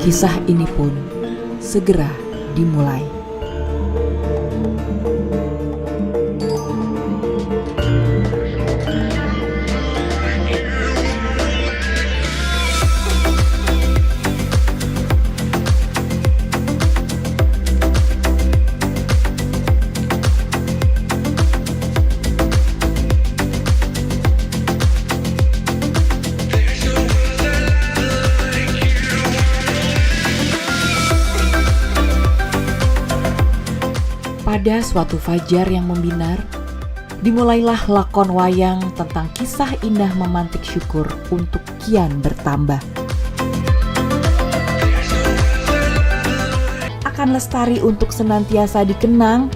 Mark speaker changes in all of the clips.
Speaker 1: Kisah ini pun segera dimulai. Pada suatu fajar yang membinar, dimulailah lakon wayang tentang kisah indah memantik syukur untuk kian bertambah. Akan lestari untuk senantiasa dikenang.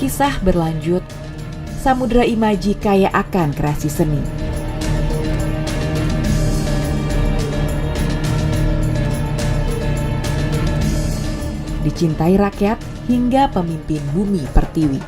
Speaker 1: Kisah berlanjut, Samudra Imaji kaya akan kreasi seni. Dicintai rakyat hingga pemimpin bumi pertiwi.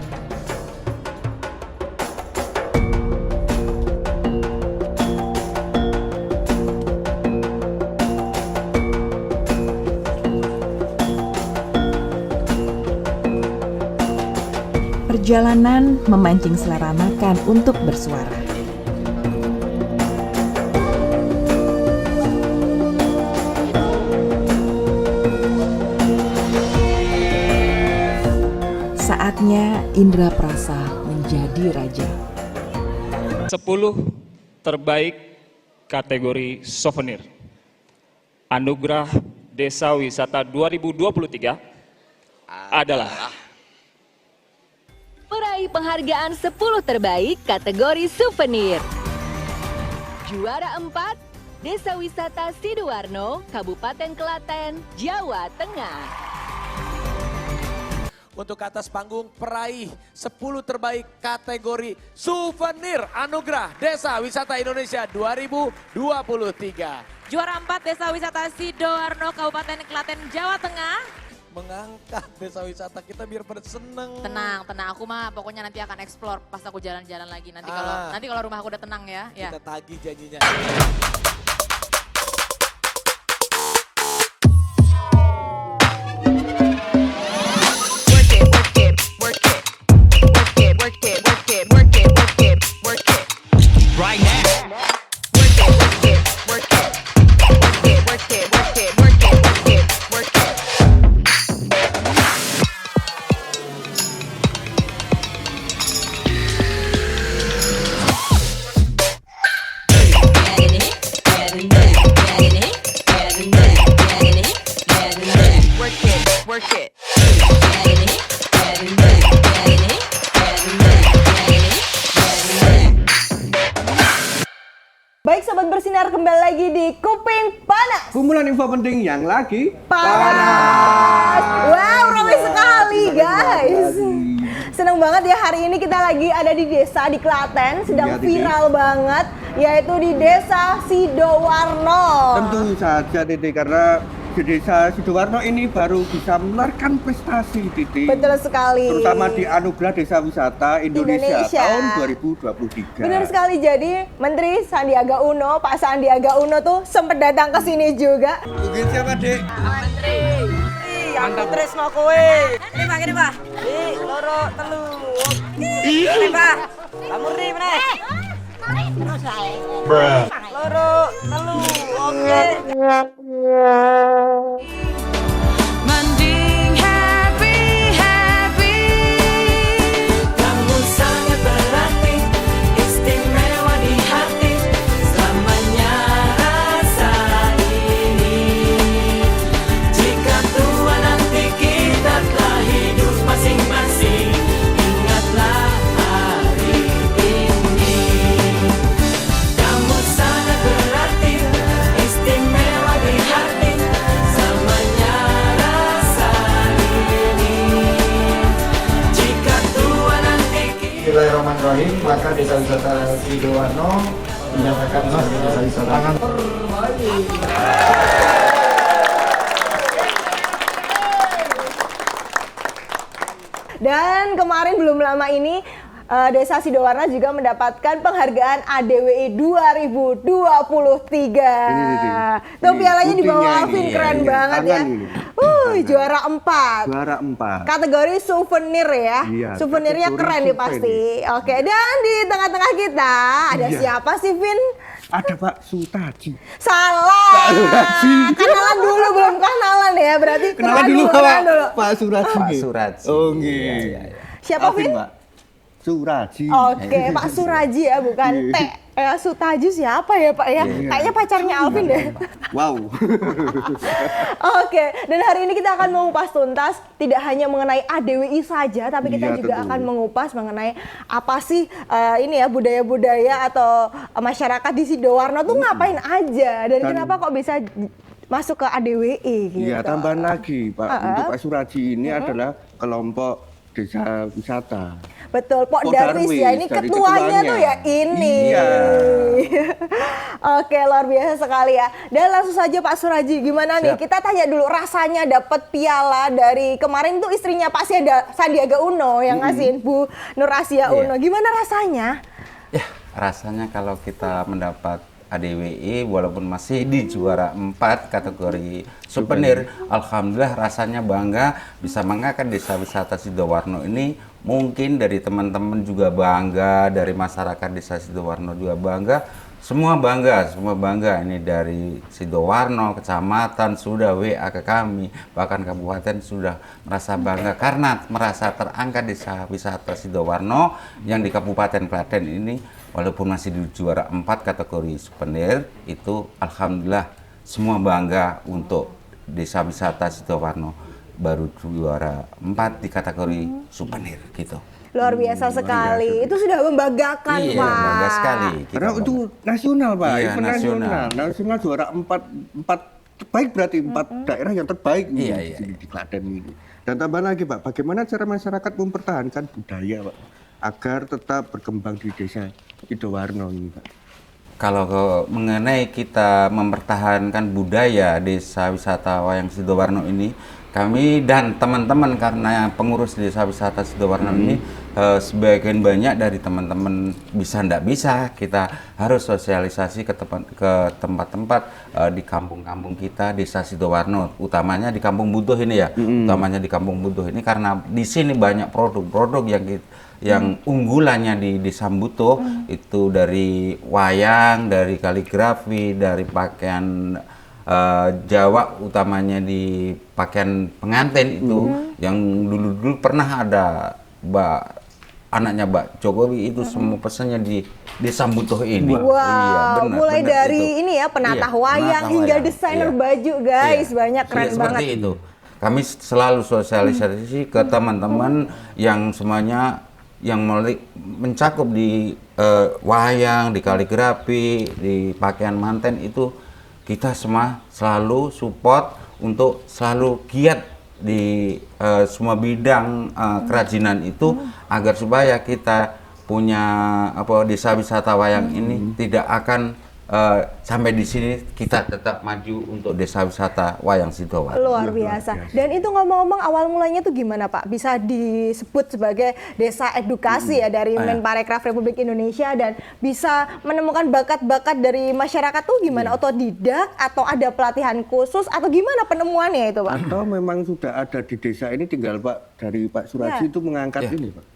Speaker 1: Perjalanan memancing selera makan untuk bersuara. Saatnya indra perasa menjadi raja.
Speaker 2: 10 terbaik kategori souvenir. Anugerah Desa Wisata 2023 adalah
Speaker 3: peraih penghargaan 10 terbaik kategori souvenir. Juara 4, Desa Wisata Sidoarno, Kabupaten Klaten, Jawa Tengah.
Speaker 4: Untuk atas panggung peraih 10 terbaik kategori souvenir Anugerah Desa Wisata Indonesia 2023.
Speaker 5: Juara 4 Desa Wisata Sidoarno, Kabupaten Klaten, Jawa Tengah.
Speaker 4: Mengangkat desa wisata kita biar pada seneng.
Speaker 5: Tenang, aku mah pokoknya nanti akan explore pas aku jalan-jalan lagi. Nanti kalau rumah aku udah tenang ya.
Speaker 4: Kita tagih janjinya.
Speaker 6: Baik Sobat Bersinar, kembali lagi di Kuping Panas.
Speaker 7: Kumpulan info penting yang lagi
Speaker 6: panas. Wow, ramai sekali guys. Senang banget ya, hari ini kita lagi ada di desa di Klaten, sedang viral banget, yaitu di Desa Sidoarno.
Speaker 7: Tentu saja Titi, karena di Desa Sidoarno ini baru bisa menorehkan prestasi Titi.
Speaker 6: Betul sekali.
Speaker 7: Terutama di Anugerah Desa Wisata Indonesia tahun 2023.
Speaker 6: Benar sekali, jadi Menteri Sandiaga Uno, Pak Sandiaga Uno tuh sempat datang ke sini juga.
Speaker 7: Mungkin siapa Dek?
Speaker 6: Menteri. Aku tresno kowe. Ini Pak. Loro telu. Ini Pak. Kamu ri meneh. Loro telu. Oke.
Speaker 8: Mending happy. Kamu sangat berarti, istimewa di hati. Selamanya rasa ini. Jika tua nanti kita telah hidup masing-masing, ingatlah hari ini. Kamu sangat berarti, istimewa di hati. Sama
Speaker 9: maka Desa Wisata Sidoarno dinyatakan sebagai desa wisata terbaik.
Speaker 6: Dan kemarin belum lama ini Desa Sidoarno juga mendapatkan penghargaan ADWI 2023. Tuh pialanya di bawah Alvin, keren banget ya. Juara 4.
Speaker 7: Juara 4.
Speaker 6: Kategori souvenir ya.
Speaker 7: Iya,
Speaker 6: Souvenirnya
Speaker 7: kategori
Speaker 6: keren nih pasti. Oke, dan di tengah-tengah kita ada siapa sih, Vin?
Speaker 7: Ada Pak Sutaji.
Speaker 6: Salah. Kenalan dulu, belum kenalan ya. Berarti
Speaker 7: Kenalan dulu
Speaker 6: kenalan dulu.
Speaker 7: Pak Suraji.
Speaker 10: Pak Suraji.
Speaker 7: Oh nggih.
Speaker 6: Siapa, Vin?
Speaker 7: Pak Suraji.
Speaker 6: Oke, Pak Suraji ya, bukan T. Sutaji siapa ya, Pak ya? Kayaknya pacarnya Alvin deh.
Speaker 7: Wow.
Speaker 6: Oke, dan hari ini kita akan mengupas tuntas tidak hanya mengenai ADWI saja, tapi kita juga akan mengupas mengenai apa sih ini ya budaya-budaya atau masyarakat di Sidoarno tuh ngapain aja dan kenapa kok bisa masuk ke ADWI gitu.
Speaker 7: Iya, tambahan lagi Pak, untuk Pak Suraji ini adalah kelompok desa wisata.
Speaker 6: Betul, Pok Darwis ya, ini ketuanya tuh ya ini.
Speaker 7: Iya.
Speaker 6: Oke, luar biasa sekali ya. Dan langsung saja Pak Suraji, gimana nih? Kita tanya dulu rasanya dapat piala dari kemarin tuh istrinya Pak Sandiaga Uno yang ngasihin Bu Nur Asia Uno. Gimana rasanya?
Speaker 10: Ya, rasanya kalau kita mendapat ADWI walaupun masih di juara 4 kategori souvenir, alhamdulillah rasanya bangga bisa mengangkat Desa Wisata Sidoarno ini. Mungkin dari teman-teman juga bangga, dari masyarakat Desa Sidoarno juga bangga, semua bangga ini dari Sidoarno, kecamatan sudah WA ke kami, bahkan kabupaten sudah merasa bangga karena merasa terangkat Desa Wisata Sidoarno yang di Kabupaten Klaten ini walaupun masih di juara 4 kategori souvenir itu alhamdulillah semua bangga untuk Desa Wisata Sidoarno baru juara 4 di kategori souvenir gitu.
Speaker 6: Luar biasa sekali. Itu sudah membanggakan,
Speaker 10: iya,
Speaker 6: Pak.
Speaker 10: Bangga sekali.
Speaker 7: Karena itu nasional, Pak.
Speaker 10: Iya,
Speaker 7: Event nasional. Nasional juara 4 terbaik berarti 4 daerah yang terbaik di Klaten ini. Dan tambah lagi, Pak, bagaimana cara masyarakat mempertahankan budaya, Pak, agar tetap berkembang di Desa Sidoarno ini, Pak?
Speaker 10: Kalau mengenai kita mempertahankan budaya Desa Wisata Wayang Sidoarno ini, kami dan teman-teman karena pengurus Desa Wisata Sidoarno ini sebagian banyak dari teman-teman bisa ndak bisa kita harus sosialisasi ke tempat-tempat di kampung-kampung kita Desa Sidoarno, utamanya di Kampung Butuh ini ya, utamanya di Kampung Butuh ini karena di sini banyak produk-produk yang unggulannya di Desa Butuh itu dari wayang, dari kaligrafi, dari pakaian Jawa utamanya di pakaian pengantin itu yang dulu pernah ada anaknya Mbak Jokowi itu semua pesannya di Desa Butuh ini.
Speaker 6: Wow,
Speaker 10: iya, benar,
Speaker 6: mulai
Speaker 10: benar
Speaker 6: dari
Speaker 10: itu.
Speaker 6: ini ya penata wayang
Speaker 10: penata
Speaker 6: hingga
Speaker 10: wayang.
Speaker 6: desainer baju guys, banyak keren banget.
Speaker 10: Seperti itu. Kami selalu sosialisasi ke teman-teman yang semuanya yang mencakup di wayang, di kaligrafi, di pakaian manten itu kita semua selalu support untuk selalu giat di semua bidang kerajinan itu agar supaya kita punya desa wisata wayang ini tidak akan sampai di sini kita tetap maju untuk Desa Wisata Wayang Sidoarno.
Speaker 6: Luar biasa. Dan itu ngomong-ngomong awal mulanya tuh gimana Pak? Bisa disebut sebagai desa edukasi ya dari Menparekraf Republik Indonesia dan bisa menemukan bakat-bakat dari masyarakat tuh gimana? Otodidak atau ada pelatihan khusus atau gimana penemuannya itu Pak?
Speaker 7: Atau memang sudah ada di desa ini tinggal Pak dari Pak Suraji itu mengangkat ini Pak?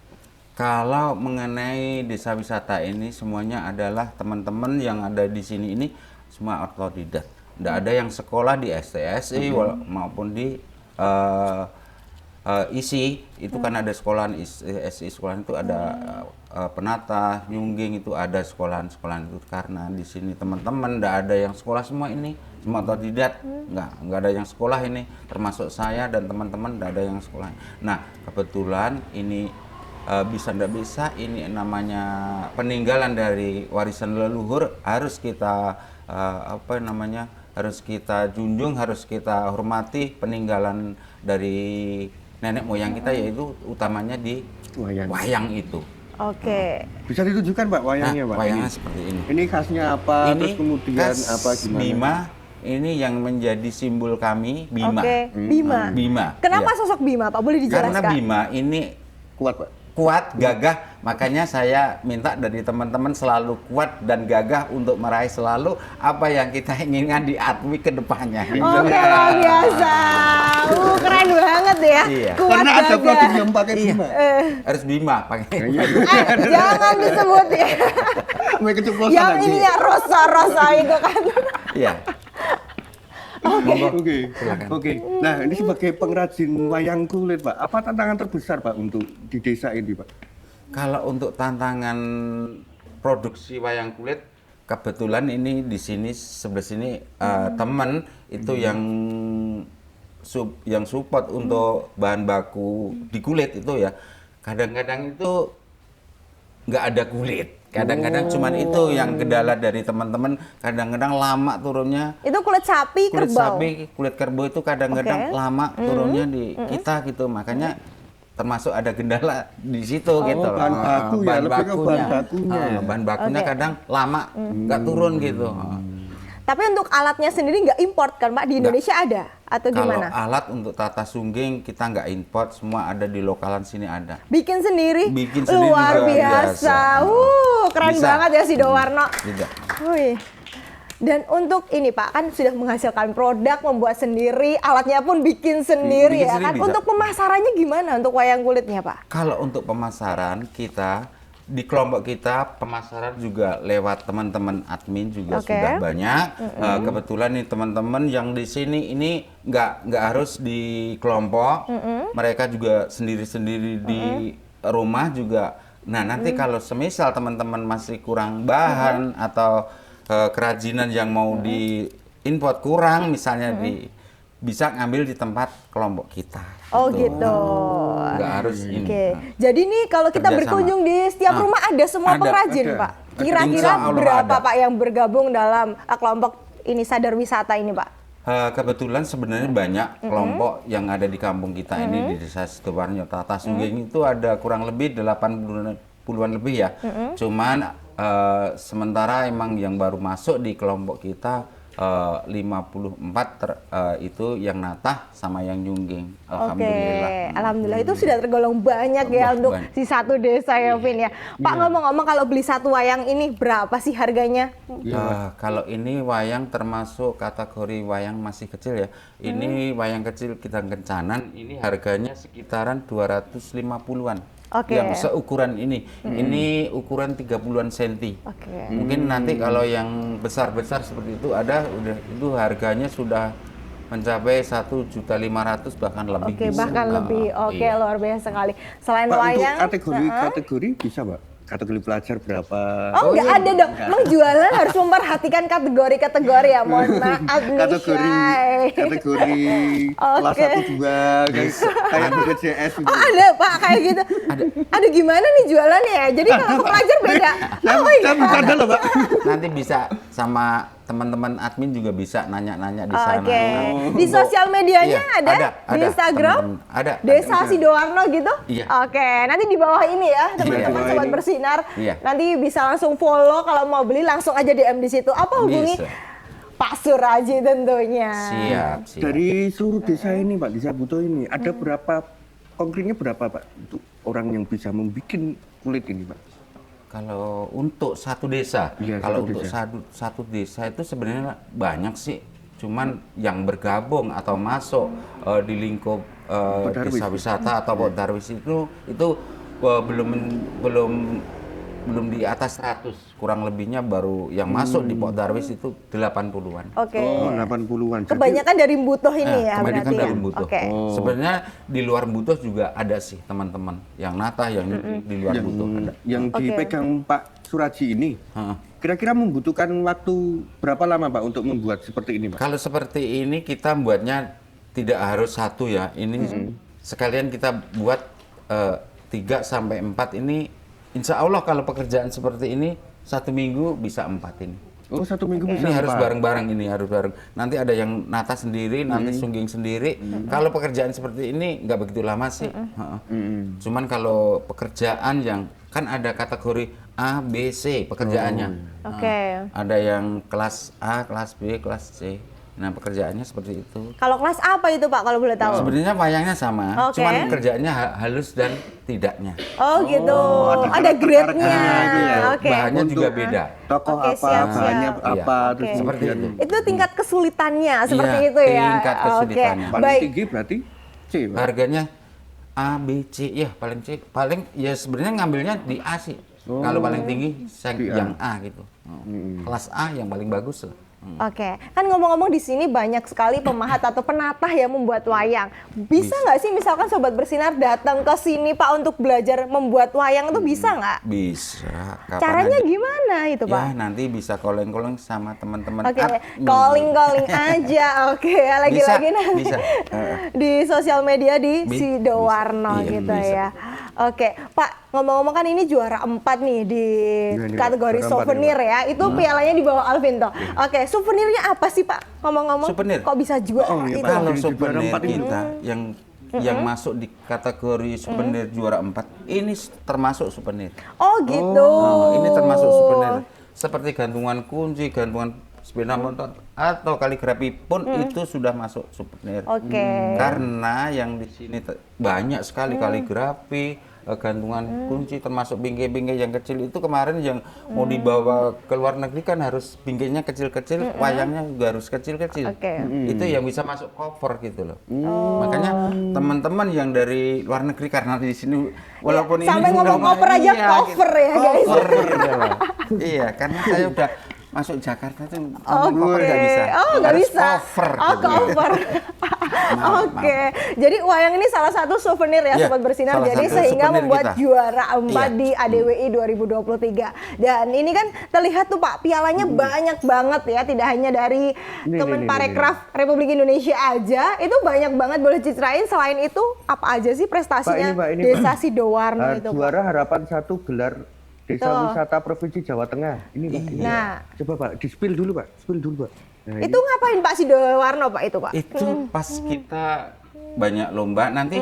Speaker 10: Kalau mengenai desa wisata ini semuanya adalah teman-teman yang ada di sini ini semua otodidak. Tidak ada yang sekolah di STSI maupun di ISI. Itu kan ada sekolahan SI, sekolahan itu ada penata, nyungging itu ada sekolahan-sekolahan itu karena di sini teman-teman tidak ada yang sekolah semua ini. Semua otodidak, nggak ada yang sekolah ini, termasuk saya dan teman-teman tidak ada yang sekolah. Nah kebetulan ini bisa ndak bisa ini namanya peninggalan dari warisan leluhur harus kita harus kita junjung, harus kita hormati peninggalan dari nenek moyang kita yaitu utamanya di wayang itu.
Speaker 6: Oke.
Speaker 7: Bisa ditunjukkan Pak wayangnya Pak?
Speaker 10: Wayangnya
Speaker 7: Ini.
Speaker 10: seperti ini.
Speaker 7: Ini khasnya apa?
Speaker 10: Ini
Speaker 7: Terus kemudian
Speaker 10: khas
Speaker 7: apa gimana?
Speaker 10: Bima, ini yang menjadi simbol kami, Bima.
Speaker 6: Oke, Bima.
Speaker 10: Bima.
Speaker 6: Kenapa
Speaker 10: ya.
Speaker 6: sosok Bima, Pak? Boleh dijelaskan?
Speaker 10: Karena Bima ini
Speaker 7: Kuat Pak.
Speaker 10: kuat, gagah, makanya saya minta dari teman-teman selalu kuat dan gagah untuk meraih selalu apa yang kita inginkan di Atmi ke depannya. Gitu.
Speaker 6: Oke, luar biasa. Keren banget ya.
Speaker 10: Iya.
Speaker 6: Kuat
Speaker 7: Karena ada
Speaker 6: gagah.
Speaker 7: produk yang pakai Bima.
Speaker 10: Harus Bima pakai.
Speaker 6: Jangan disebut ya.
Speaker 7: Sampai keceplosan
Speaker 6: Yang
Speaker 7: lagi.
Speaker 6: ininya rosa-rosa itu kan.
Speaker 10: Iya.
Speaker 7: Oke.
Speaker 10: Silakan.
Speaker 7: Oke. Nah, ini sebagai pengrajin wayang kulit, Pak. Apa tantangan terbesar, Pak, untuk di desa ini, Pak?
Speaker 10: Kalau untuk tantangan produksi wayang kulit, kebetulan ini di sini sebelah sini teman itu yang support untuk bahan baku di kulit itu ya. Kadang-kadang itu nggak ada kulit. Kadang-kadang cuman itu yang kendala dari teman-teman. Kadang-kadang lama turunnya.
Speaker 6: Itu kulit sapi,
Speaker 10: Kulit
Speaker 6: kerbau.
Speaker 10: sapi, kulit kerbau itu kadang-kadang
Speaker 6: Oke.
Speaker 10: lama turunnya di kita gitu. Makanya termasuk ada kendala di situ gitu.
Speaker 7: bahan baku ya, lebih ke bahan bakunya ya.
Speaker 10: Bahan bakunya
Speaker 6: Oke.
Speaker 10: kadang lama nggak turun gitu.
Speaker 6: Tapi untuk alatnya sendiri nggak import kan, Pak? Di Indonesia ada? Atau
Speaker 10: Kalau
Speaker 6: gimana?
Speaker 10: alat untuk tata sungging kita nggak import, semua ada di lokalan sini ada.
Speaker 6: Bikin sendiri?
Speaker 10: Bikin sendiri
Speaker 6: Luar
Speaker 10: juga
Speaker 6: biasa. Keren
Speaker 10: Bisa.
Speaker 6: banget ya si Dowarno.
Speaker 10: Tidak.
Speaker 6: Wih. Dan untuk ini Pak, kan sudah menghasilkan produk, membuat sendiri, alatnya pun bikin sendiri
Speaker 10: Bikin
Speaker 6: ya
Speaker 10: sendiri
Speaker 6: kan.
Speaker 10: bisa.
Speaker 6: Untuk pemasarannya gimana untuk wayang kulitnya Pak?
Speaker 10: Kalau untuk pemasaran kita di kelompok kita pemasaran juga lewat teman-teman admin juga
Speaker 6: Oke.
Speaker 10: sudah banyak. Kebetulan nih teman-teman yang di sini ini nggak harus di kelompok, mereka juga sendiri-sendiri di rumah juga. Nah nanti kalau semisal teman-teman masih kurang bahan atau kerajinan yang mau diimport kurang, misalnya bisa ngambil di tempat kelompok kita.
Speaker 6: Oh gitu.
Speaker 10: Nggak harus ini.
Speaker 6: Oke. Jadi nih kalau kita
Speaker 10: Kerjasama.
Speaker 6: berkunjung di setiap
Speaker 10: Ah,
Speaker 6: rumah ada semua
Speaker 10: ada,
Speaker 6: pengrajin
Speaker 7: ada.
Speaker 6: Pak.
Speaker 7: Ada.
Speaker 6: Kira-kira
Speaker 10: Insya Allah
Speaker 6: berapa
Speaker 10: ada.
Speaker 6: Pak yang bergabung dalam kelompok ini Sadar Wisata ini Pak?
Speaker 10: Kebetulan sebenarnya banyak kelompok yang ada di kampung kita ini di Desa Sidoarno. Tata sungging itu ada kurang lebih 80-an lebih ya. Cuman sementara emang yang baru masuk di kelompok kita 54 itu yang natah sama yang nyungging. Alhamdulillah.
Speaker 6: Oke, alhamdulillah itu sudah tergolong banyak ya untuk
Speaker 10: Banyak.
Speaker 6: si satu desa ya Vin ya. Pak ngomong-ngomong kalau beli satu wayang ini berapa sih harganya?
Speaker 10: Kalau ini wayang termasuk kategori wayang masih kecil ya. Ini wayang kecil kita kencanan, ini harganya sekitaran 250-an.
Speaker 6: Oke.
Speaker 10: Yang seukuran ini. Ini ukuran 30-an senti.
Speaker 6: Oke.
Speaker 10: Mungkin nanti kalau yang besar-besar seperti itu ada itu harganya sudah mencapai 1.500.000 bahkan lebih.
Speaker 6: Oke,
Speaker 10: bisa.
Speaker 6: bahkan lebih. Oke,
Speaker 10: Iya.
Speaker 6: luar biasa sekali. Selain
Speaker 7: Pak, untuk
Speaker 6: wayang,
Speaker 7: kategori bisa, Pak? Kategori pelajar berapa?
Speaker 6: oh nggak ada dong. Emang jualan harus memperhatikan kategori-kategori ya. Mohon maaf nih, Syai.
Speaker 7: kategori kelas
Speaker 6: Oke.
Speaker 7: 1 2 guys. Kayak BPJS gitu.
Speaker 6: Oh ada Pak kayak gitu. Ada gimana nih jualannya ya? Jadi kalau ke pelajar beda. Oh my
Speaker 7: Saya
Speaker 6: God.
Speaker 7: bercanda loh, Pak.
Speaker 10: Nanti bisa sama teman-teman admin juga bisa nanya-nanya di sana.
Speaker 6: Oke.
Speaker 10: Nah,
Speaker 6: Di
Speaker 10: untuk-
Speaker 6: sosial medianya
Speaker 10: Iya,
Speaker 6: ada? Di
Speaker 10: ada,
Speaker 6: Instagram?
Speaker 10: teman-teman. Ada.
Speaker 6: Desa Sidoarno gitu?
Speaker 10: Iya.
Speaker 6: Oke, nanti di bawah ini ya teman-teman
Speaker 7: Iya.
Speaker 6: Sobat Bersinar.
Speaker 10: Iya.
Speaker 6: Nanti bisa langsung follow kalau mau beli langsung aja DM di situ. Apa hubungi
Speaker 10: Bisa.
Speaker 6: Pak Suraji tentunya.
Speaker 10: Siap, siap.
Speaker 7: Dari seluruh desa ini, Pak, Desa Buto ini, ada berapa, konkretnya berapa, Pak, untuk orang yang bisa membuat kulit ini, Pak?
Speaker 10: Kalau untuk satu desa,
Speaker 7: Iya,
Speaker 10: kalau
Speaker 7: satu
Speaker 10: untuk
Speaker 7: desa.
Speaker 10: satu desa itu sebenarnya banyak sih. Cuman yang bergabung atau masuk di lingkup
Speaker 7: Darwis.
Speaker 10: desa wisata atau Pok Darwis itu belum di atas 100, kurang lebihnya baru yang masuk di Pok Darwis itu 80-an.
Speaker 6: Oke.
Speaker 7: Oh, 80-an. Jadi-
Speaker 6: Kebanyakan dari Butuh ini ya
Speaker 10: Kebanyakan
Speaker 6: berarti
Speaker 10: dari
Speaker 6: ya.
Speaker 10: Butuh.
Speaker 6: Oke.
Speaker 10: Sebenarnya di luar Butuh juga ada sih teman-teman yang natah yang di luar Butuh ada.
Speaker 7: yang
Speaker 6: Oke,
Speaker 7: dipegang Pak Suraji ini,
Speaker 10: Heeh.
Speaker 7: kira-kira membutuhkan waktu berapa lama, Pak, untuk membuat seperti ini, Pak?
Speaker 10: Kalau seperti ini kita buatnya tidak harus satu ya. Ini sekalian kita buat 3 sampai 4 ini. Insya Allah kalau pekerjaan seperti ini 1 minggu bisa 4 ini.
Speaker 7: Oh, 1 minggu bisa,
Speaker 10: Ini harus
Speaker 7: Pak?
Speaker 10: bareng-bareng, ini harus bareng. Nanti ada yang nata sendiri, nanti sungging sendiri. Kalau pekerjaan seperti ini nggak begitu lama sih. Heeh. Cuman kalau pekerjaan yang kan ada kategori A, B, C pekerjaannya.
Speaker 6: Oke.
Speaker 10: Ada yang kelas A, kelas B, kelas C. Nah, pekerjaannya seperti itu.
Speaker 6: Kalau kelas apa itu Pak kalau boleh tahu?
Speaker 10: Sebenarnya wayangnya sama,
Speaker 6: Oke.
Speaker 10: cuman kerjaannya halus dan tidaknya.
Speaker 6: Oh gitu. Ada grade-nya. Oke.
Speaker 10: Bahannya juga beda.
Speaker 7: Tokoh
Speaker 6: Oke,
Speaker 7: apa,
Speaker 6: siap,
Speaker 7: bahannya
Speaker 6: siap.
Speaker 7: apa,
Speaker 6: Oke.
Speaker 7: terus
Speaker 10: Seperti
Speaker 7: kemudian
Speaker 10: itu.
Speaker 6: Itu tingkat kesulitannya seperti
Speaker 10: Iya,
Speaker 6: itu ya.
Speaker 10: tingkat kesulitannya.
Speaker 6: Oke.
Speaker 7: paling
Speaker 6: Baik.
Speaker 7: tinggi berarti C, Pak.
Speaker 10: Harganya A, B, C, ya paling C. Paling ya sebenarnya ngambilnya di A sih. Kalau paling tinggi
Speaker 7: Di A.
Speaker 10: yang A gitu. Kelas A yang paling bagus lah.
Speaker 6: Oke, kan ngomong-ngomong di sini banyak sekali pemahat atau penatah yang membuat wayang. Bisa nggak sih misalkan Sobat Bersinar datang ke sini Pak untuk belajar membuat wayang itu bisa nggak?
Speaker 10: Bisa. Kapan
Speaker 6: Caranya
Speaker 10: aja.
Speaker 6: gimana itu Pak?
Speaker 10: Ya nanti bisa calling-calling sama teman-teman.
Speaker 6: Oke,
Speaker 10: admin.
Speaker 6: calling aja. Oke, lagi-lagi nanti
Speaker 10: bisa.
Speaker 6: di sosial media di Sidoarno
Speaker 10: Iya,
Speaker 6: gitu
Speaker 10: bisa.
Speaker 6: ya. Oke, Pak, ngomong-ngomong kan ini juara 4 nih di
Speaker 7: Iya, ini,
Speaker 6: kategori
Speaker 7: juara 4
Speaker 6: souvenir
Speaker 7: ini,
Speaker 6: ya. Itu pialanya di bawah Alvin tuh. Oke, souvenirnya apa sih Pak? Ngomong-ngomong,
Speaker 10: Souvenir?
Speaker 6: kok bisa juara
Speaker 7: Oh, iya,
Speaker 6: itu?
Speaker 7: Pak.
Speaker 10: Kalau
Speaker 7: Di juara
Speaker 10: souvenir
Speaker 7: 4 ini.
Speaker 10: kita yang masuk di kategori souvenir juara 4 ini termasuk souvenir.
Speaker 6: Oh gitu.
Speaker 10: Ini termasuk souvenir seperti gantungan kunci, gantungan sepeda motor atau kaligrafi pun itu sudah masuk souvenir.
Speaker 6: Oke.
Speaker 10: Karena yang di sini banyak sekali kaligrafi, gantungan kunci termasuk bingkai-bingkai yang kecil itu kemarin yang mau dibawa ke luar negeri kan harus bingkainya kecil-kecil, wayangnya juga harus kecil-kecil.
Speaker 6: Oke.
Speaker 10: Itu yang bisa masuk cover gitu loh. Makanya teman-teman yang dari luar negeri karena di sini walaupun ini
Speaker 6: sampai
Speaker 10: sudah
Speaker 6: ngomong cover aja cover ya, guys.
Speaker 10: Cover gitu loh. Iya, karena saya udah masuk Jakarta tuh ngomong cover nggak bisa.
Speaker 6: Oh, nggak
Speaker 10: Harus
Speaker 6: bisa.
Speaker 10: cover.
Speaker 6: Oh,
Speaker 10: gitu.
Speaker 6: cover. Oke. Jadi wayang ini salah satu souvenir ya,
Speaker 10: Ya,
Speaker 6: Sobat Bersinar.
Speaker 10: salah
Speaker 6: Jadi
Speaker 10: satu
Speaker 6: sehingga
Speaker 10: souvenir
Speaker 6: membuat
Speaker 10: kita.
Speaker 6: juara 4
Speaker 10: Iya.
Speaker 6: di ADWI 2023. Dan ini kan terlihat tuh Pak, pialanya banyak banget ya. Tidak hanya dari Kemenparekraf Republik Indonesia aja. Itu banyak banget, boleh ceritain selain itu apa aja sih prestasinya
Speaker 7: Pak, ini,
Speaker 6: Desa Sidoarno itu Pak?
Speaker 7: Juara Harapan 1 gelar Desa
Speaker 6: Tuh.
Speaker 7: Wisata Provinsi Jawa Tengah. Ini Pak. ini.
Speaker 6: Nah.
Speaker 7: Coba Pak, di-spill dulu Pak. Spill dulu Pak. Nah,
Speaker 6: Itu ngapain Pak Sidoarno Pak itu Pak?
Speaker 10: Itu pas kita banyak lomba nanti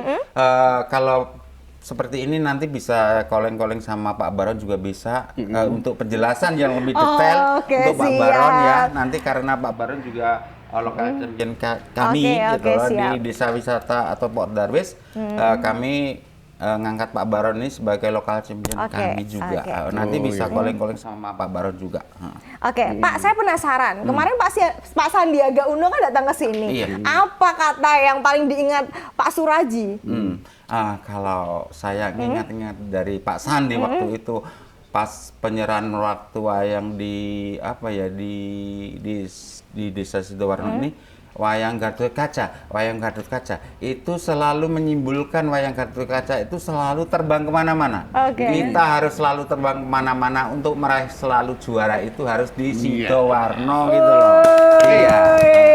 Speaker 10: kalau seperti ini nanti bisa calling-calling sama Pak Baron juga bisa untuk penjelasan yang lebih detail
Speaker 6: oke,
Speaker 10: untuk Pak
Speaker 6: siap.
Speaker 10: Baron ya. Nanti karena Pak Baron juga lokal champion kami
Speaker 6: Oke,
Speaker 10: gitu
Speaker 6: oke,
Speaker 10: loh,
Speaker 6: siap.
Speaker 10: di Desa Wisata atau Port Darwis kami ngangkat Pak Baron ini sebagai lokal champion
Speaker 6: Oke,
Speaker 10: kami juga.
Speaker 6: oke.
Speaker 10: Nanti bisa calling-calling sama Pak Baron juga.
Speaker 6: Oke, Pak, saya penasaran. Kemarin Pak Sandiaga Uno kan datang ke sini.
Speaker 10: Iya.
Speaker 6: Apa kata yang paling diingat Pak Suraji?
Speaker 10: Kalau saya ingat-ingat dari Pak Sandi waktu itu pas penyerahan waktu wayang di apa ya di Desa Sidoarno ini wayang Gatot Kaca itu selalu menyimpulkan wayang Gatot Kaca itu selalu terbang kemana-mana.
Speaker 6: Oke.
Speaker 10: Kita harus selalu terbang kemana-mana untuk meraih selalu juara itu harus di Sidoarno gitu loh. Iya.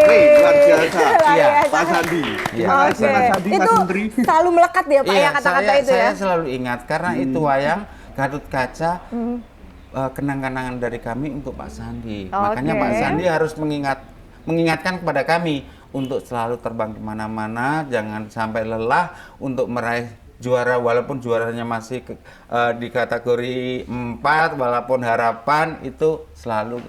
Speaker 7: Wih, luar biasa.
Speaker 10: Iya.
Speaker 7: Pak Sandi.
Speaker 10: Iya,
Speaker 7: Terima
Speaker 10: Pak
Speaker 7: kasih Mas Sandi, Mas
Speaker 6: Itu
Speaker 7: Menteri.
Speaker 6: selalu melekat ya Pak
Speaker 10: Iya,
Speaker 6: ya kata-kata itu
Speaker 10: saya
Speaker 6: ya?
Speaker 10: selalu ingat karena itu wayang Gatot Kaca kenang-kenangan dari kami untuk Pak Sandi. Makanya
Speaker 6: Oke.
Speaker 10: Pak Sandi harus mengingatkan kepada kami untuk selalu terbang kemana-mana, jangan sampai lelah untuk meraih juara walaupun juaranya masih di kategori 4 walaupun harapan itu selalu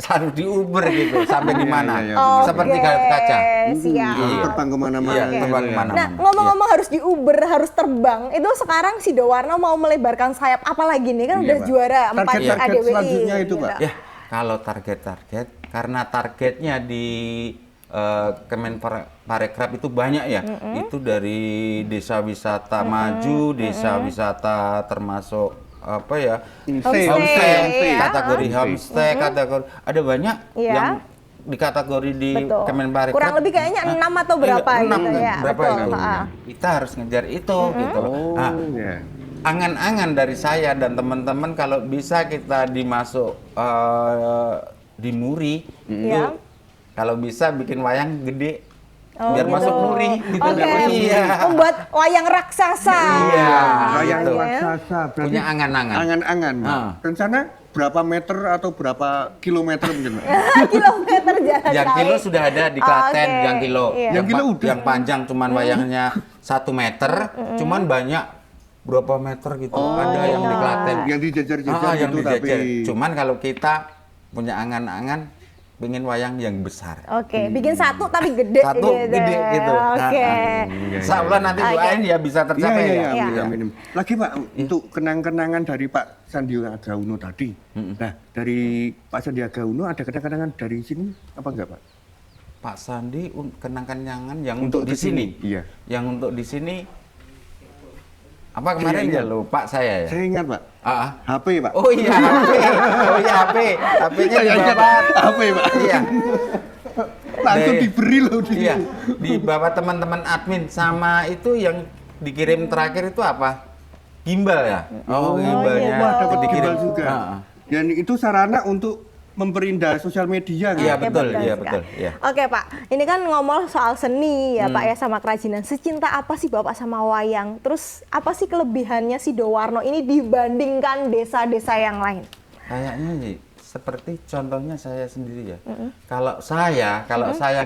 Speaker 10: selalu diuber gitu sampai di mana.
Speaker 7: Iya,
Speaker 10: Seperti Gatot Kaca.
Speaker 6: Siap.
Speaker 7: Harus terbang kemana-mana.
Speaker 10: Iya,
Speaker 7: gitu
Speaker 10: terbang
Speaker 7: ya.
Speaker 10: kemana-mana.
Speaker 6: Nah, ngomong-ngomong harus diuber, harus terbang. Itu sekarang Sidoarno mau melebarkan sayap apalagi nih? Kan
Speaker 7: Iya,
Speaker 6: udah
Speaker 7: Pak.
Speaker 6: juara 4 di
Speaker 7: Target-target
Speaker 6: ADWI.
Speaker 7: selanjutnya itu, Pak.
Speaker 10: Ya, kalau target-target, karena targetnya di Kemenparekraf itu banyak ya. Itu dari desa wisata maju, desa wisata termasuk apa ya?
Speaker 6: Homestay,
Speaker 10: kategori homestay, kategori ada banyak
Speaker 6: Iya.
Speaker 10: yang di kategori di
Speaker 6: Betul.
Speaker 10: Kemenparekraf.
Speaker 6: Kurang lebih kayaknya 6 atau berapa
Speaker 10: enam,
Speaker 6: gitu ya.
Speaker 10: Berapa
Speaker 6: Betul,
Speaker 10: itu?
Speaker 6: ha.
Speaker 10: Kita harus ngejar itu gitu loh. Nah,
Speaker 7: Iya.
Speaker 10: angan-angan dari saya dan teman-teman kalau bisa kita dimasuk di Muri
Speaker 6: Iya.
Speaker 10: tuh, kalau bisa bikin wayang gede biar
Speaker 6: gitu.
Speaker 10: masuk Muri gitu.
Speaker 6: Oke.
Speaker 10: Iya.
Speaker 6: Membuat wayang raksasa.
Speaker 10: Iya.
Speaker 7: Wayang
Speaker 10: gitu.
Speaker 7: raksasa. Berarti
Speaker 10: Punya angan-angan.
Speaker 7: Angan-angan. Pak.
Speaker 10: Ah.
Speaker 7: Rencana berapa meter atau berapa kilometer mungkin, Pak?
Speaker 6: Kilometer jalan
Speaker 10: Yang
Speaker 6: kali.
Speaker 10: kilo sudah ada di Klaten,
Speaker 6: Oke,
Speaker 10: yang kilo.
Speaker 6: iya.
Speaker 7: Yang kilo udah.
Speaker 10: Yang panjang cuman wayangnya 1 meter, cuman banyak berapa meter gitu. Ada yang di Klaten.
Speaker 7: Yang dijejer-jejer
Speaker 10: yang
Speaker 7: gitu
Speaker 10: dijejer.
Speaker 7: tapi
Speaker 10: Cuman kalau kita punya angan-angan pengen wayang yang besar.
Speaker 6: Oke, bikin satu tapi gede
Speaker 10: Satu
Speaker 6: gitu.
Speaker 10: gede gitu.
Speaker 6: Oke.
Speaker 10: Insya Allah nanti doain ya bisa tercapai ya.
Speaker 7: Iya. Lagi Pak, untuk kenang-kenangan dari Pak Sandiaga Uno tadi. Nah, dari Pak Sandiaga Uno ada kenang-kenangan dari sini apa enggak Pak?
Speaker 10: Pak Sandi kenang-kenangan yang
Speaker 7: Untuk
Speaker 10: untuk di
Speaker 7: di
Speaker 10: sini.
Speaker 7: sini, iya.
Speaker 10: Yang untuk di sini apa kemarin ya lupa saya ya.
Speaker 7: Saya ingat Pak. HP Pak.
Speaker 10: Oh iya HP. Oh iya HP. HP-nya di bawah.
Speaker 7: HP Pak.
Speaker 10: Iya.
Speaker 7: Langsung diberi loh dia.
Speaker 10: Iya. Di bawah teman-teman admin sama itu yang dikirim terakhir itu apa? Gimbal ya? Oh, gimbalnya.
Speaker 7: Wah, dapat
Speaker 10: dikirim
Speaker 7: gimbal juga. Dan itu sarana untuk memperindah sosial media
Speaker 10: Iya
Speaker 7: kan?
Speaker 10: betul, iya
Speaker 6: sekali.
Speaker 10: betul. Iya.
Speaker 6: Oke Pak, ini kan ngomong soal seni ya Pak ya sama kerajinan. Secinta apa sih Bapak sama wayang? Terus apa sih kelebihannya Sidoarno ini dibandingkan desa-desa yang lain?
Speaker 10: Kayaknya sih seperti contohnya saya sendiri ya. Kalau saya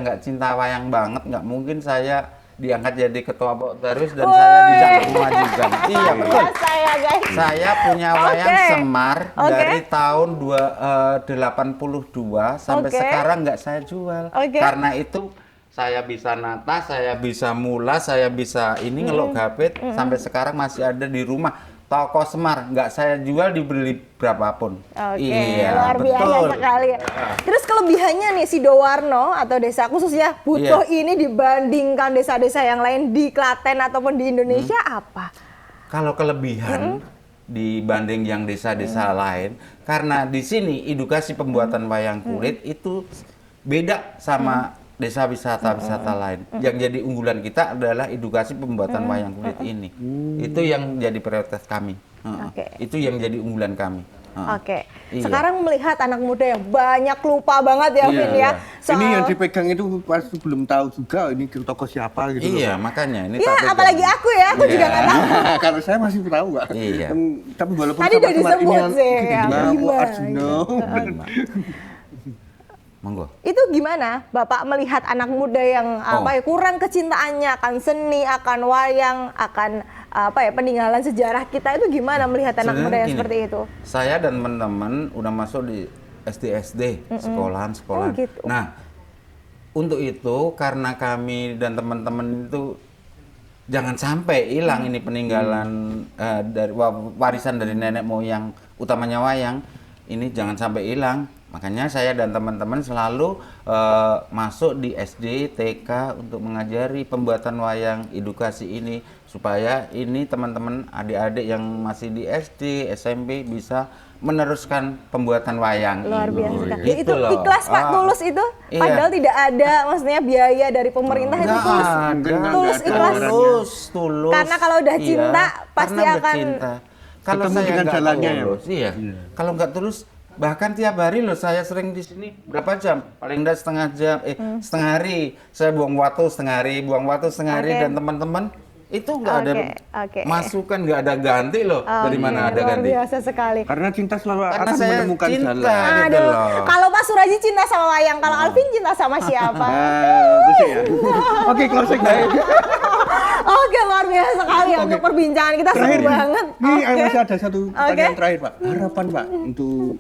Speaker 10: nggak cinta wayang banget, nggak mungkin saya diangkat jadi ketua terus dan saya dijaga memajukan. Iya betul.
Speaker 6: Saya guys.
Speaker 10: Saya punya wayang Semar dari tahun 82 sampai sekarang nggak saya jual. Karena itu saya bisa nata, saya bisa mula, saya bisa ini ngeluk gapit sampai sekarang masih ada di rumah. Toko Semar nggak saya jual, dibeli berapapun. Iya,
Speaker 6: luar biasa sekali. Terus kelebihannya nih Sidoarno atau desa khususnya Butuh ini dibandingkan desa-desa yang lain di Klaten ataupun di Indonesia apa?
Speaker 10: Kalau kelebihan dibanding yang desa-desa lain, karena di sini edukasi pembuatan wayang kulit itu beda sama desa wisata-wisata lain. Yang jadi unggulan kita adalah edukasi pembuatan wayang kulit ini. Itu yang jadi prioritas kami. Itu yang jadi unggulan kami.
Speaker 6: Oke. Sekarang melihat anak muda yang banyak lupa banget ya, Vin ya.
Speaker 7: Ini yang dipegang itu pasti belum tahu juga ini toko siapa gitu.
Speaker 10: Iya, makanya ini.
Speaker 6: Iya, apalagi aku ya, aku juga nggak tahu.
Speaker 7: Kalau saya masih tahu Pak.
Speaker 10: Iya.
Speaker 7: Tapi walaupun
Speaker 6: tadi udah disebut sih.
Speaker 7: Arjuna.
Speaker 10: Monggo.
Speaker 6: Itu gimana Bapak melihat anak muda yang kurang kecintaannya akan seni, akan wayang, akan peninggalan sejarah kita, itu gimana melihat anak muda yang seperti itu?
Speaker 10: Saya dan teman-teman udah masuk di SD, sekolahan.
Speaker 6: Gitu.
Speaker 10: Nah, untuk itu karena kami dan teman-teman itu jangan sampai hilang ini peninggalan dari warisan dari nenek moyang, utamanya wayang, ini jangan sampai hilang. Makanya saya dan teman-teman selalu masuk di SD, TK untuk mengajari pembuatan wayang, edukasi ini supaya ini teman-teman adik-adik yang masih di SD, SMP bisa meneruskan pembuatan wayang.
Speaker 6: Luar biasa.
Speaker 10: Gitu
Speaker 6: itu
Speaker 10: loh.
Speaker 6: ikhlas Pak, tulus itu. Padahal tidak ada maksudnya biaya dari pemerintah itu tulus. Tulus ikhlas.
Speaker 10: Tulus.
Speaker 6: Karena kalau udah cinta pasti akan
Speaker 10: kalau
Speaker 7: ketemu
Speaker 10: saya
Speaker 7: dengan
Speaker 10: nggak
Speaker 7: jalannya
Speaker 10: tulus, kalau nggak tulus. Bahkan tiap hari loh saya sering di sini berapa jam? Paling enggak setengah jam, setengah hari. Saya buang waktu setengah hari, dan teman-teman itu nggak ada masukan, nggak ada ganti loh. Dari mana ada ganti?
Speaker 6: Luar biasa sekali.
Speaker 7: Karena cinta selalu
Speaker 10: Karena
Speaker 7: akan
Speaker 10: saya
Speaker 7: menemukan
Speaker 10: cinta,
Speaker 7: jalan.
Speaker 10: gitu loh.
Speaker 6: Kalau Pak Suraji cinta sama wayang, kalau Alvin cinta sama siapa?
Speaker 7: Oke, closing baik.
Speaker 6: Oke, luar biasa sekali untuk perbincangan kita, seru banget.
Speaker 7: Ini masih ada satu pertanyaan terakhir Pak. Harapan Pak untuk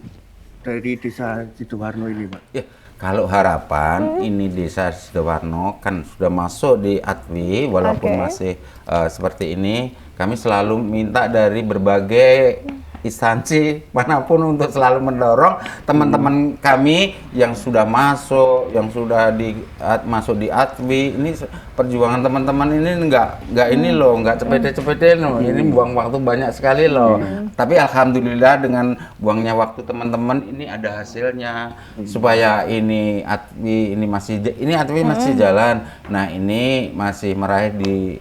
Speaker 7: dari desa Sidoarno ini Pak.
Speaker 10: Ya, kalau harapan ini desa Sidoarno kan sudah masuk di ATWI, walaupun masih seperti ini, kami selalu minta dari berbagai instansi manapun untuk selalu mendorong teman-teman kami yang sudah masuk, yang sudah masuk di ATWI. Ini perjuangan teman-teman ini nggak ini loh, nggak cepet-cepet loh. Ini buang waktu banyak sekali loh. Tapi alhamdulillah dengan buangnya waktu teman-teman ini ada hasilnya, supaya ini ATWI ini ATWI masih jalan. Nah, ini masih meraih di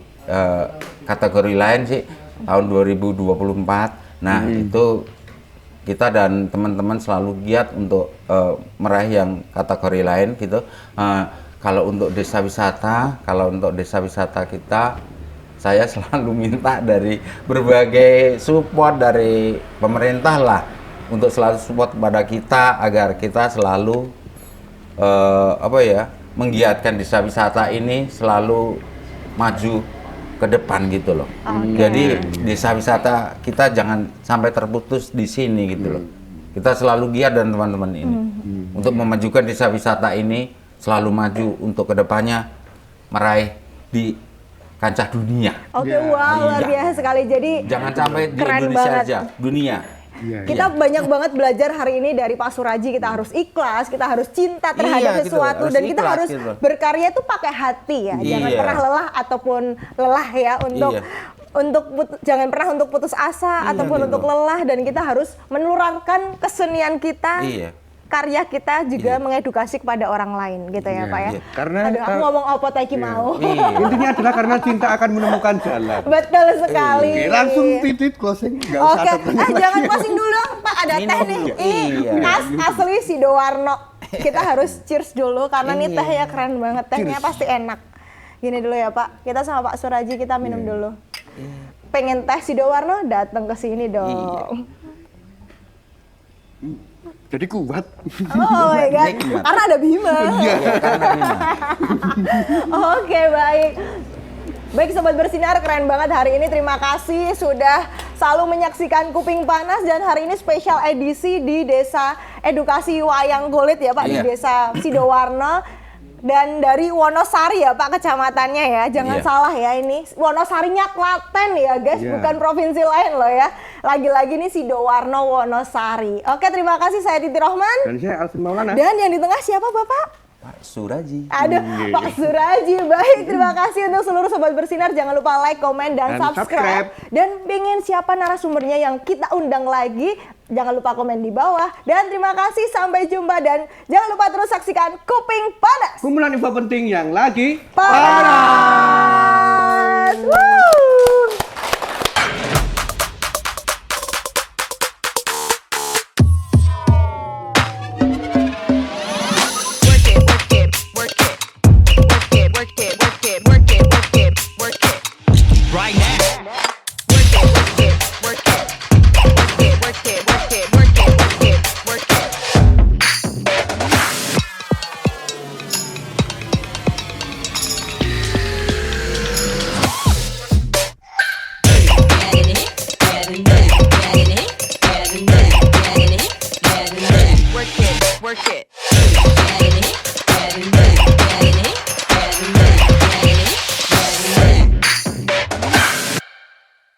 Speaker 10: kategori lain sih tahun 2024. Nah, itu kita dan teman-teman selalu giat untuk meraih yang kategori lain gitu. Kalau untuk desa wisata kita, saya selalu minta dari berbagai support dari pemerintah lah untuk selalu support kepada kita agar kita selalu menggiatkan desa wisata ini selalu maju ke depan gitu loh. Jadi desa wisata kita jangan sampai terputus di sini gitu loh. Kita selalu giat dan teman-teman ini untuk memajukan desa wisata ini selalu maju untuk kedepannya meraih di kancah dunia.
Speaker 6: Oke, wow, luar biasa sekali. Jadi
Speaker 10: Jangan sampai di
Speaker 6: keren
Speaker 10: Indonesia
Speaker 6: banget.
Speaker 10: aja, dunia.
Speaker 6: Kita banyak banget belajar hari ini dari Pak Suraji. Kita harus ikhlas, kita harus cinta terhadap
Speaker 10: Iya, gitu.
Speaker 6: sesuatu,
Speaker 10: Harus
Speaker 6: dan kita
Speaker 10: ikhlas,
Speaker 6: harus
Speaker 10: gitu.
Speaker 6: berkarya tuh pakai hati ya. Jangan
Speaker 10: Iya.
Speaker 6: pernah lelah ataupun lelah ya untuk
Speaker 10: Iya.
Speaker 6: jangan pernah untuk putus asa ataupun
Speaker 10: gitu.
Speaker 6: untuk lelah, dan kita harus menularkan kesenian kita.
Speaker 10: Iya.
Speaker 6: Karya kita juga mengedukasi kepada orang lain gitu ya, Pak ya.
Speaker 7: iya. Karena
Speaker 6: Aduh, aku ngomong apa Taiki mau.
Speaker 7: Intinya adalah karena cinta akan menemukan jalan.
Speaker 6: Betul sekali.
Speaker 7: Oke, langsung titit closing, nggak usah
Speaker 6: Oke,
Speaker 7: ada pertanyaan
Speaker 6: jangan
Speaker 7: lagi.
Speaker 6: closing dulu dong, Pak. Ada teh
Speaker 10: Minum
Speaker 6: nih.
Speaker 10: dulu.
Speaker 6: Ih,
Speaker 10: Iya.
Speaker 6: khas asli Sidoarno. Kita harus cheers dulu karena nih teh ya keren banget. Tehnya pasti enak. Gini dulu ya, Pak. Kita sama Pak Suraji kita minum dulu. Pengen teh Sidoarno, datang ke sini dong.
Speaker 7: Jadi kuat.
Speaker 6: Oh my God,
Speaker 10: Nikmat.
Speaker 6: karena ada Bima.
Speaker 10: Iya, karena memang.
Speaker 6: Oke, baik. Baik Sobat Bersinar, keren banget hari ini. Terima kasih sudah selalu menyaksikan Kuping Panas, dan hari ini spesial edisi di Desa Edukasi Wayang Kulit ya Pak, di
Speaker 10: Iya.
Speaker 6: Desa Sidoarno. Dan dari Wonosari ya Pak kecamatannya ya, jangan
Speaker 10: Iya.
Speaker 6: salah ya, ini Wonosarinya Klaten ya guys,
Speaker 7: Iya.
Speaker 6: bukan provinsi lain loh ya. Lagi-lagi nih Sidoarno Wonosari. Oke, terima kasih, saya Titi Rohman.
Speaker 7: Dan saya Alvin Maulana.
Speaker 6: Dan yang di tengah siapa Bapak?
Speaker 10: Pak Suraji.
Speaker 6: Aduh, Pak Suraji. Baik, terima kasih untuk seluruh Sobat Bersinar. Jangan lupa like, komen, dan
Speaker 7: Dan
Speaker 6: subscribe. Dan pengen siapa narasumbernya yang kita undang lagi, jangan lupa komen di bawah. Dan terima kasih, sampai jumpa. Dan jangan lupa terus saksikan Kuping Panas.
Speaker 7: Kumpulan info penting yang lagi
Speaker 6: Panas! Woo!
Speaker 8: Right now.